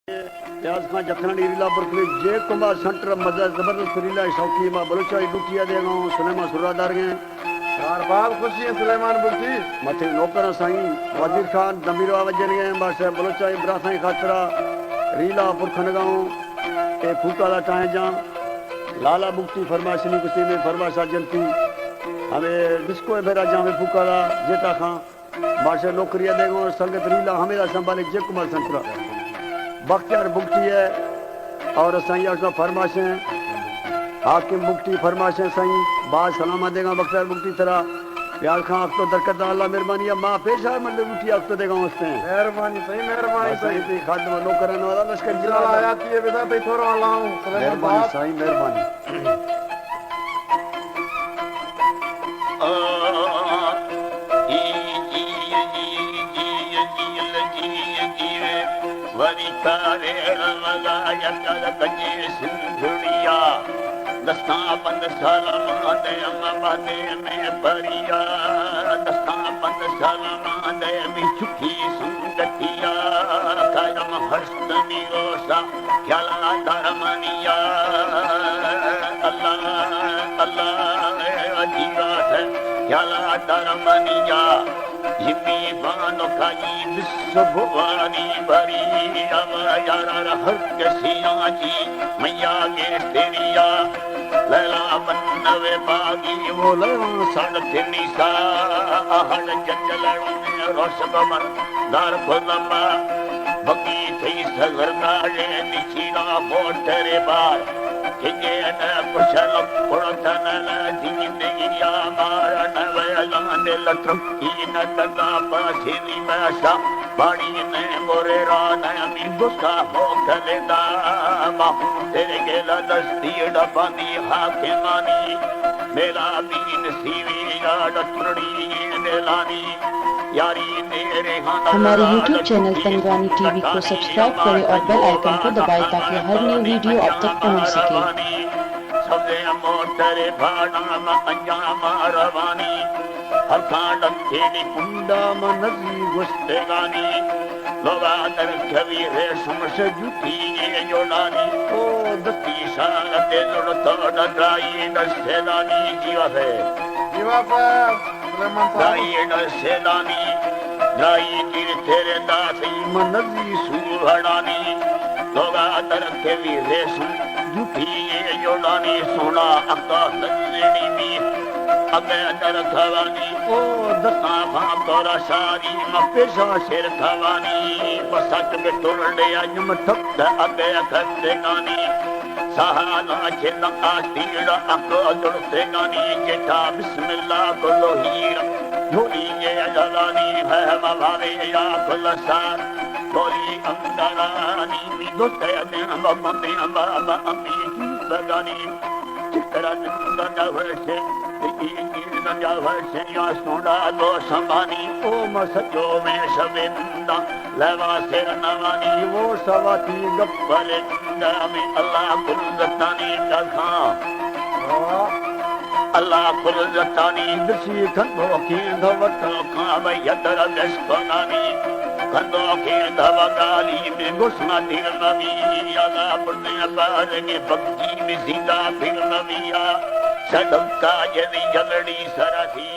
प्याज खां जखनी रीला बुरखली जे कुंभा संटर मजा जबरदस्त रीला शौकी मा बलोचाई डुटिया दे गांव सुलेमा सुरादार गए यार बात खुशी है सुलेमान बुर्ती मथे नौकर साईं वजीर खान दमीरवा वजन गए बादशाह बलोचाई ब्रासाई खातरा रीला बुरखन गांव ए फूकाला टाए जा लाला मुक्ति फरमाशनी कुसी में फरमाशा जनती हमें डिस्को भेरा जा में फूकाला जेटा खां बादशाह नौकरिया दे गांव संगत रीला हमें संभाले जे कुमार संतरा बख्तियार बुगटी है और साईं उसका फरमाशें हाकिम बुगटी फरमाशें साईं बाज सलामा देगा बख्तियार बुगटी तरह प्यार खां अख्तो दरकत अल्लाह मेहरबानी मां पेशा मतलब उठी अख्तो देगा उसने मेहरबानी सही सही खादम नौकरन वाला लश्कर जिला आया थी ये बेटा पे थोड़ा अल्लाह मेहरबानी साईं मेहरबानी वरिकारे लगाया कर कजे सिंधुड़िया दस्ता बंद सलाम दे अम्बादे में परिया दस्ता बंद सलाम दे में सुखी संगतिया कायम हस्त निरोसा ख्याला धर्मनिया अल्लाह अल्लाह अजीवा है ख्याला धर्मनिया जिमी बानो खाई विश्व भुवानी भरी यारा हर कसिया जी मैया के तेरिया लैला बन्नवे बागी वो लैला सड़ते निशा हर जंजलड़ों में रोश बमन दार खुदमा बगी थी सगरदारे निशीना मोटरे बार किजे न कुशल पुरतन जिंदगी मारा नवलाने लत्रम इन तगा पासिनी माशा बाड़ी ने मोरे राना मी गुस्सा हो गलेदा बाहू तेरे गेला दस्ती डबानी हाकिमानी मेरा बीन सीवी डटड़ी नेलानी यारी तेरे हमारे YouTube चैनल तंगवानी टीवी को सब्सक्राइब करें और बेल आइकन को दबाएं ताकि हर न्यू वीडियो आप तक पहुंच सके। सबे मोटरे भाड़ा में अंजाम रवानी हर खांड खेली कुंडा मनजी गुस्ते गानी लोगा दर कवि रेशम से जुटी ये जोड़ानी ओ दती शारते जोड़ तोड़ ड्राई दस्तेदानी जीवा पर सुलेमान ड्राई दस्तेदानी ड्राई गिर तेरे दासी मनजी सुहड़ानी लोगा दर कवि रेशम जुटी ये जोड़ानी सोना अक्का नजरेनी भी अबे दर खवानी ओ दसा भाम तोरा शारी मपेशा शेर खवानी बसत के टुरडे आज मठक अबे खते गानी सहाना चिन्ना आस्तीड़ा अक्को जुड़ते गानी जेठा बिस्मिल्लाह कुल्लो हीरा झोली ये जलानी है मभावे या कुलसार बोली अंदरानी दोस्ते ने मम्मी बाबा अम्मी की बगानी चिकरा नंदा वर्षे नंदा वर्षे या सोडा लो संभानी ओ मसजो में शबिंदा लवा सिर नवानी वो सवाती गप्पले में अल्लाह कुलजतानी दखा अल्लाह कुलजतानी दसी खंदो की धवतो का भयतर दस्पनानी खंदो के धवगाली में गुस्मा दिल नबी यादा पुण्य बार के भक्ति में जिंदा फिर नबिया सदका जदी जलड़ी सरथी